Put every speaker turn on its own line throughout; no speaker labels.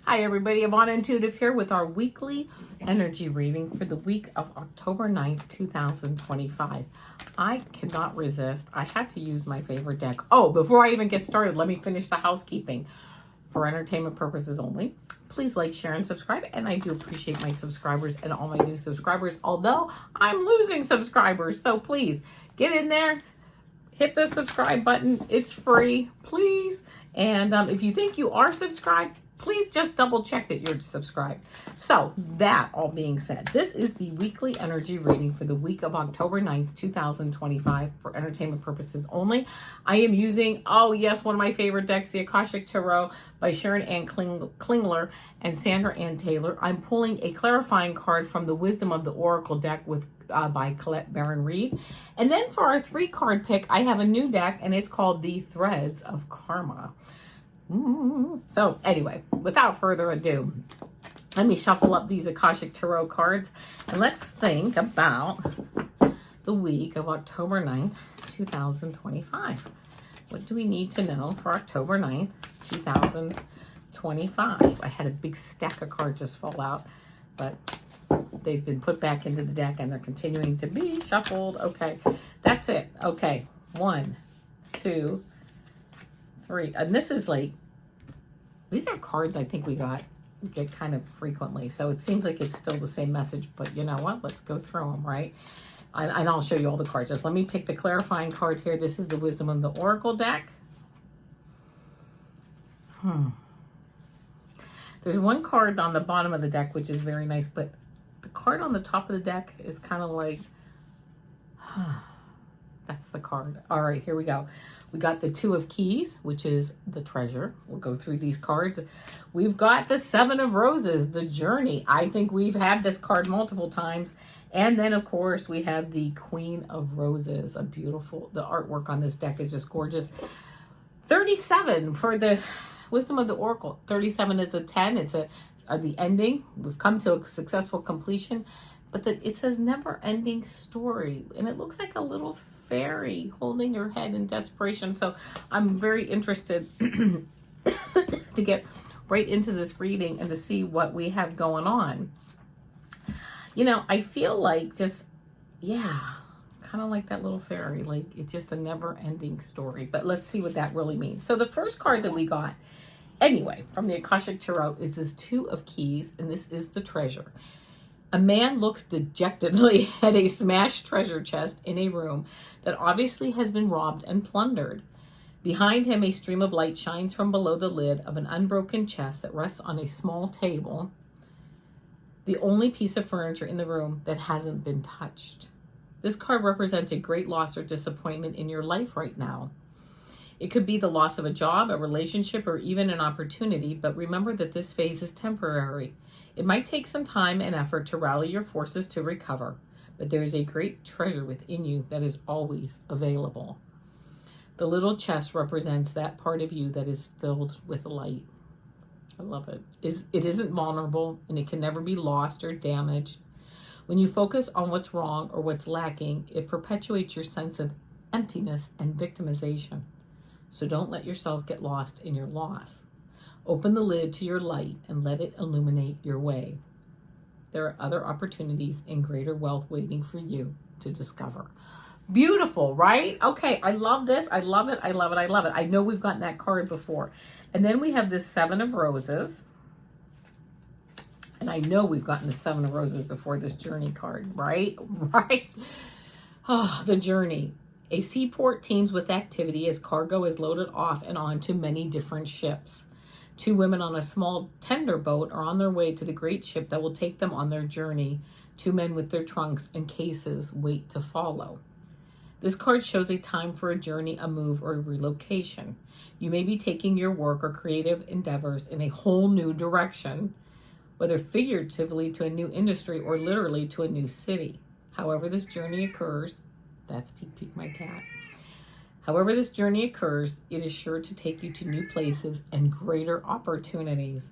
Hi everybody, Avana Intuitive here with our weekly energy reading for the week of October 9th, 2025. I cannot resist. I had to use my favorite deck. Oh, before I even get started, let me finish the housekeeping. For entertainment purposes only, please like, share, and subscribe. And I do appreciate my subscribers and all my new subscribers, although I'm losing subscribers. So please get in there, hit the subscribe button. It's free, please. And if you think you are subscribed, please just double check that you're subscribed. So that all being said, this is the weekly energy reading for the week of October 9th, 2025 for entertainment purposes only. I am using, oh yes, one of my favorite decks, the Akashic Tarot by Sharon and Klingler and Sandra and Taylor. I'm pulling a clarifying card from the Wisdom of the Oracle deck with by Colette, Baron-Reid. And then for our 3-card pick, I have a new deck and it's called the Threads of Karma. So anyway, without further ado, let me shuffle up these Akashic Tarot cards and let's think about the week of October 9th, 2025. What do we need to know for October 9th, 2025? I had a big stack of cards just fall out, but they've been put back into the deck and they're continuing to be shuffled. Okay, that's it. Okay, 1, 2, 3. And this is like, these are cards I think we get kind of frequently. So it seems like it's still the same message, but you know what? Let's go through them, right? And I'll show you all the cards. Just let me pick the clarifying card here. This is the Wisdom of the Oracle deck. There's one card on the bottom of the deck, which is very nice, but the card on the top of the deck is kind of like, that's the card. All right, here we go. We got the 2 of Keys, which is the treasure. We'll go through these cards. We've got the 7 of Roses, the journey. I think we've had this card multiple times. And then, of course, we have the Queen of Roses. A beautiful, the artwork on this deck is just gorgeous. 37 for the Wisdom of the Oracle. 37 is a 10. It's the ending. We've come to a successful completion. But it says never-ending story. And it looks like a little fairy holding her head in desperation. So I'm very interested to get right into this reading and to see what we have going on. You know, I feel like just, yeah, kind of like that little fairy. Like it's just a never-ending story. But let's see what that really means. So the first card that we got, anyway, from the Akashic Tarot is this 2 of Keys, and this is the treasure. A man looks dejectedly at a smashed treasure chest in a room that obviously has been robbed and plundered. Behind him, a stream of light shines from below the lid of an unbroken chest that rests on a small table, the only piece of furniture in the room that hasn't been touched. This card represents a great loss or disappointment in your life right now. It could be the loss of a job, a relationship, or even an opportunity, but remember that this phase is temporary. It might take some time and effort to rally your forces to recover, but there is a great treasure within you that is always available. The little chest represents that part of you that is filled with light. I love it. It isn't vulnerable, and it can never be lost or damaged. When you focus on what's wrong or what's lacking, it perpetuates your sense of emptiness and victimization. So don't let yourself get lost in your loss. Open the lid to your light and let it illuminate your way. There are other opportunities and greater wealth waiting for you to discover. Beautiful, right? Okay, I love this. I love it. I love it. I love it. I know we've gotten that card before. And then we have this 7 of Roses. And I know we've gotten the 7 of Roses before, this journey card, right? Right? Oh, the journey. A seaport teems with activity as cargo is loaded off and on to many different ships. 2 women on a small tender boat are on their way to the great ship that will take them on their journey. 2 men with their trunks and cases wait to follow. This card shows a time for a journey, a move, or a relocation. You may be taking your work or creative endeavors in a whole new direction, whether figuratively to a new industry or literally to a new city. However this journey occurs, that's Peek my cat. However this journey occurs, it is sure to take you to new places and greater opportunities.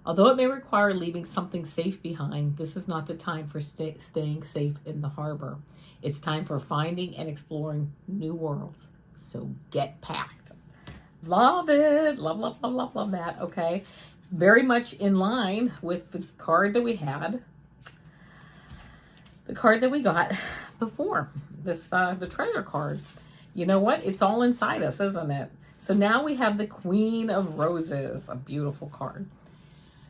Although it may require leaving something safe behind, this is not the time for staying safe in the harbor. It's time for finding and exploring new worlds. So get packed. Love it. Love, love, love, love, love that. Okay. very much in line with the card that we had, the card that we got before, this the treasure card. You know what? It's all inside us, isn't it? So now we have the Queen of Roses, a beautiful card.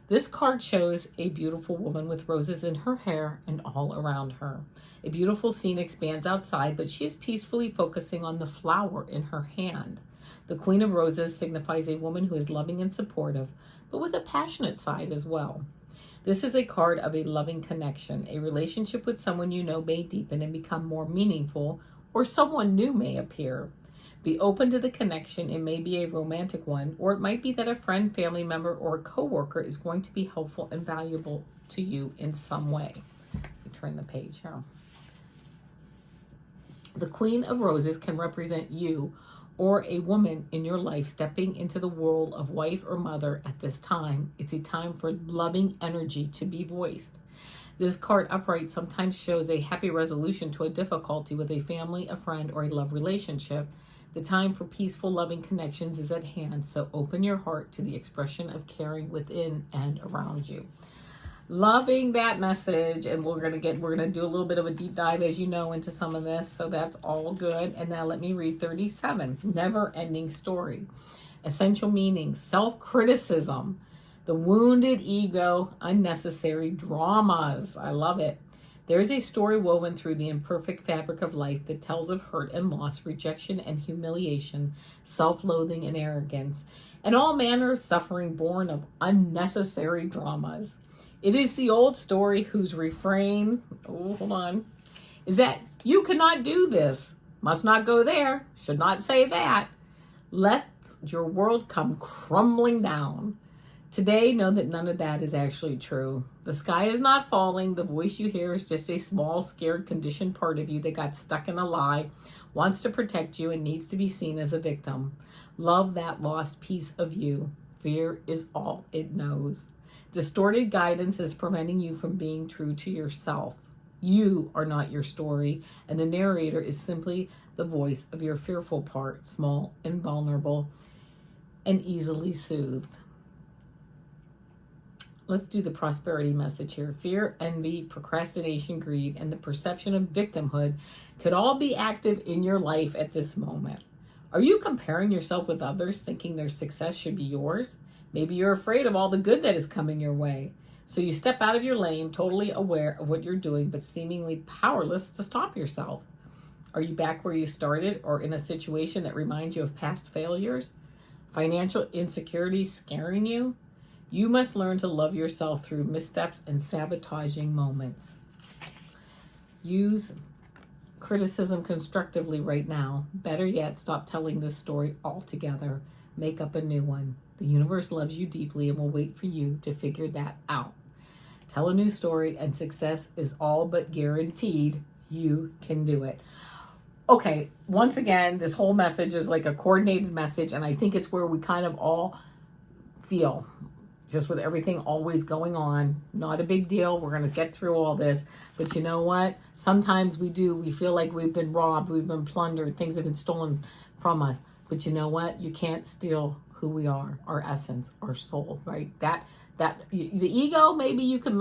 This card shows a beautiful woman with roses in her hair and all around her. A beautiful scene expands outside, but she is peacefully focusing on the flower in her hand. The Queen of Roses signifies a woman who is loving and supportive, but with a passionate side as well. This is a card of a loving connection. A relationship with someone you know may deepen and become more meaningful, or someone new may appear. Be open to the connection. It may be a romantic one, or it might be that a friend, family member, or a coworker is going to be helpful and valuable to you in some way. Let me turn the page here. The Queen of Roses can represent you or a woman in your life stepping into the role of wife or mother at this time. It's a time for loving energy to be voiced. This card upright sometimes shows a happy resolution to a difficulty with a family, a friend, or a love relationship. The time for peaceful, loving connections is at hand, so open your heart to the expression of caring within and around you. Loving that message, and we're gonna do a little bit of a deep dive, as you know, into some of this, so that's all good. And now let me read 37. Never-ending story. Essential meanings: self-criticism, the wounded ego, unnecessary dramas. I love it. There's a story woven through the imperfect fabric of life that tells of hurt and loss, rejection and humiliation, self-loathing and arrogance, and all manner of suffering born of unnecessary dramas. It is the old story whose refrain, is that you cannot do this, must not go there, should not say that, lest your world come crumbling down. Today, know that none of that is actually true. The sky is not falling. The voice you hear is just a small, scared, conditioned part of you that got stuck in a lie, wants to protect you, and needs to be seen as a victim. Love that lost piece of you. Fear is all it knows. Distorted guidance is preventing you from being true to yourself. You are not your story, and the narrator is simply the voice of your fearful part, small and vulnerable and easily soothed. Let's do the prosperity message here. Fear, envy, procrastination, greed, and the perception of victimhood could all be active in your life at this moment. Are you comparing yourself with others, thinking their success should be yours? Maybe you're afraid of all the good that is coming your way. So you step out of your lane, totally aware of what you're doing, but seemingly powerless to stop yourself. Are you back where you started, or in a situation that reminds you of past failures? Financial insecurities scaring you? You must learn to love yourself through missteps and sabotaging moments. Use criticism constructively right now. Better yet, stop telling this story altogether. Make up a new one. The universe loves you deeply and will wait for you to figure that out. Tell a new story, and success is all but guaranteed. You can do it. Okay, once again, this whole message is like a coordinated message, and I think it's where we kind of all feel, just with everything always going on, not a big deal. We're going to get through all this. But you know what? Sometimes we feel like we've been robbed, we've been plundered, things have been stolen from us. But you know what? You can't steal who we are, our essence, our soul, right? The ego, maybe you can,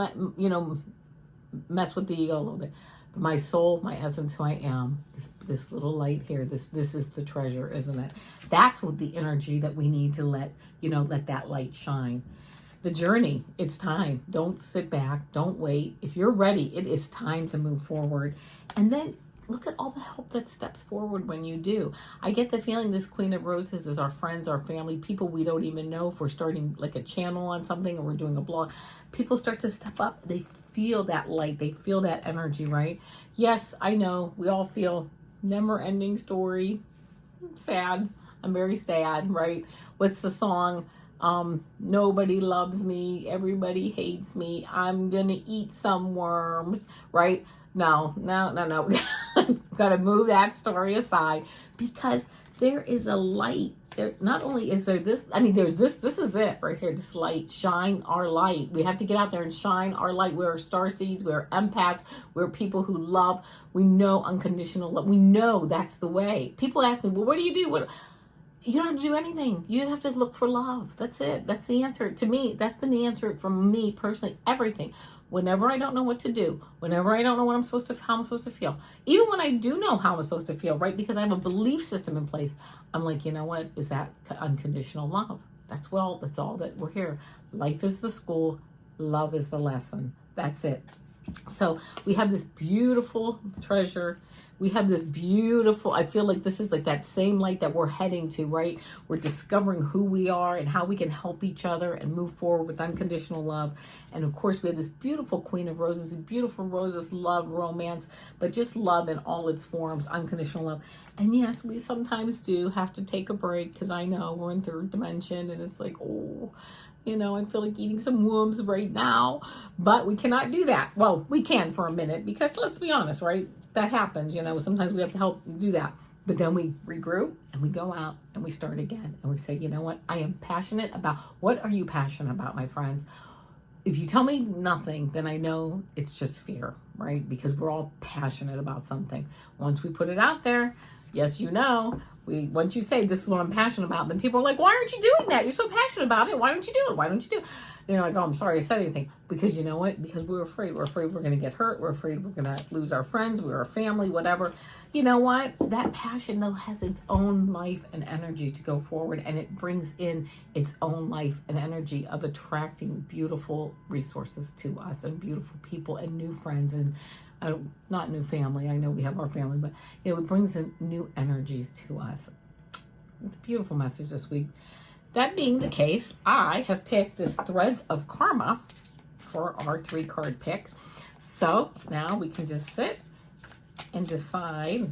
mess with the ego a little bit. But my soul, my essence, who I am, this little light here, this is the treasure, isn't it? That's what the energy that we need to let that light shine. The journey, it's time. Don't sit back. Don't wait. If you're ready, it is time to move forward. And then look at all the help that steps forward when you do. I get the feeling this Queen of Roses is our friends, our family, people we don't even know. If we're starting like a channel on something or we're doing a blog, people start to step up. They feel that light. They feel that energy, right? Yes, I know. We all feel never-ending story. Sad. I'm very sad, right? What's the song? Nobody loves me. Everybody hates me. I'm going to eat some worms, right? No. Got to move that story aside, because there is a light. There, not only is there this, there's this is it right here, this light. Shine our light. We have to get out there and shine our light. We're starseeds. We're empaths. We're people who love. We know unconditional love. We know that's the way. People ask me, well, what do you do? You don't have to do anything. You just have to look for love. That's it. That's the answer. To me, that's been the answer from me personally. Everything. Whenever I don't know what to do, whenever I don't know what I'm supposed to, how I'm supposed to feel, even when I do know how I'm supposed to feel, right? Because I have a belief system in place, I'm like, you know what? Is that unconditional love? That's all that we're here. Life is the school. Love is the lesson. That's it. So we have this beautiful treasure. We have this beautiful, I feel like this is like that same light that we're heading to, right? We're discovering who we are and how we can help each other and move forward with unconditional love. And of course, we have this beautiful Queen of Roses, beautiful roses, love, romance, but just love in all its forms, unconditional love. And yes, we sometimes do have to take a break because I know we're in third dimension and it's like, oh, you know, I feel like eating some worms right now, but we cannot do that. Well, we can for a minute because let's be honest, right? That happens, you know, sometimes we have to help do that. But then we regroup and we go out and we start again and we say, you know what? I am passionate about, what are you passionate about, my friends? If you tell me nothing, then I know it's just fear, right? Because we're all passionate about something. Once we put it out there, yes, you know, once you say this is what I'm passionate about, then people are like, why aren't you doing that? You're so passionate about it. Why don't you do it? Why don't you do it? They're like, oh, I'm sorry I said anything. Because you know what? Because we're afraid. We're afraid we're going to get hurt. We're afraid we're going to lose our friends. We're our family, whatever. You know what? That passion, though, has its own life and energy to go forward. And it brings in its own life and energy of attracting beautiful resources to us and beautiful people and new friends and not new family. I know we have our family, but you know, it brings in new energies to us. Beautiful message this week. That being the case, I have picked this Threads of Karma for our 3-card pick. So now we can just sit and decide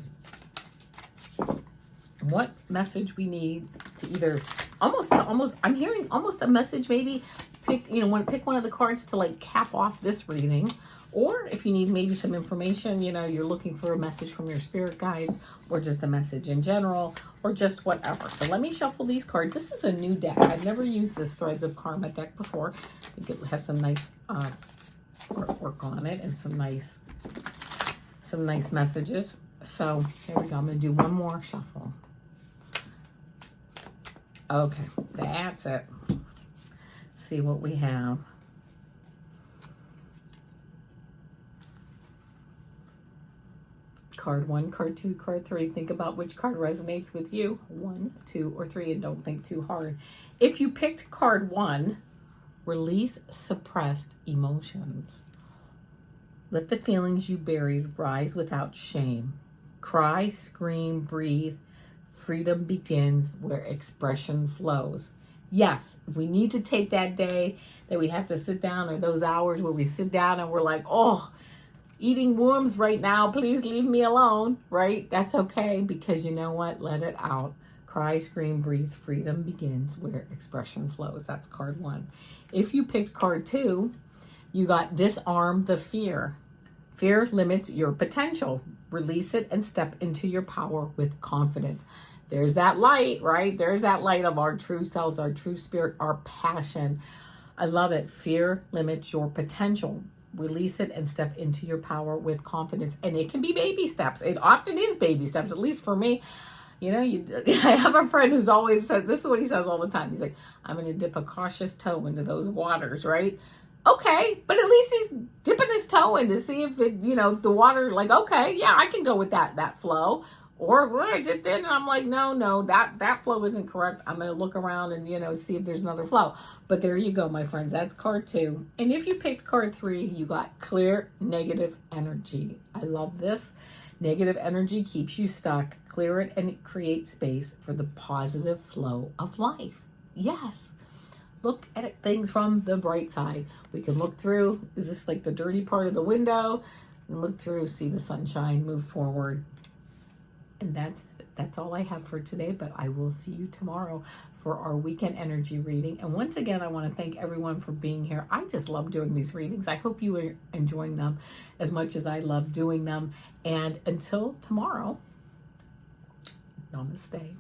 what message we need to either almost I'm hearing almost a message, maybe pick one of the cards to like cap off this reading. Or if you need maybe some information, you know, you're looking for a message from your spirit guides or just a message in general or just whatever. So let me shuffle these cards. This is a new deck. I've never used this Threads of Karma deck before. I think it has some nice artwork on it and some nice messages. So here we go. I'm going to do one more shuffle. Okay, that's it. Let's see what we have. Card 1, card 2, card 3. Think about which card resonates with you. 1, 2, or 3, and don't think too hard. If you picked card 1, release suppressed emotions. Let the feelings you buried rise without shame. Cry, scream, breathe. Freedom begins where expression flows. Yes, if we need to take that day that we have to sit down, or those hours where we sit down and we're like, oh, eating worms right now, please leave me alone, right? That's okay, because you know what? Let it out. Cry, scream, breathe. Freedom begins where expression flows. That's card 1. If you picked card 2, you got disarm the fear. Fear limits your potential. Release it and step into your power with confidence. There's that light, right? There's that light of our true selves, our true spirit, our passion. I love it. Fear limits your potential. Release it and step into your power with confidence. And it can be baby steps. It often is baby steps, at least for me. You know, I have a friend who's always says, this is what he says all the time. He's like, I'm going to dip a cautious toe into those waters, right? Okay, but at least he's dipping his toe in to see if it, you know, if the water, like, okay, yeah, I can go with that flow. Or I dipped in and I'm like, no, that flow isn't correct. I'm going to look around and, you know, see if there's another flow. But there you go, my friends. That's card 2. And if you picked card 3, you got clear negative energy. I love this. Negative energy keeps you stuck. Clear it and it creates space for the positive flow of life. Yes. Look at things from the bright side. We can look through. Is this like the dirty part of the window? We can look through, see the sunshine, move forward. And that's all I have for today, but I will see you tomorrow for our weekend energy reading. And once again, I want to thank everyone for being here. I just love doing these readings. I hope you are enjoying them as much as I love doing them. And until tomorrow, namaste.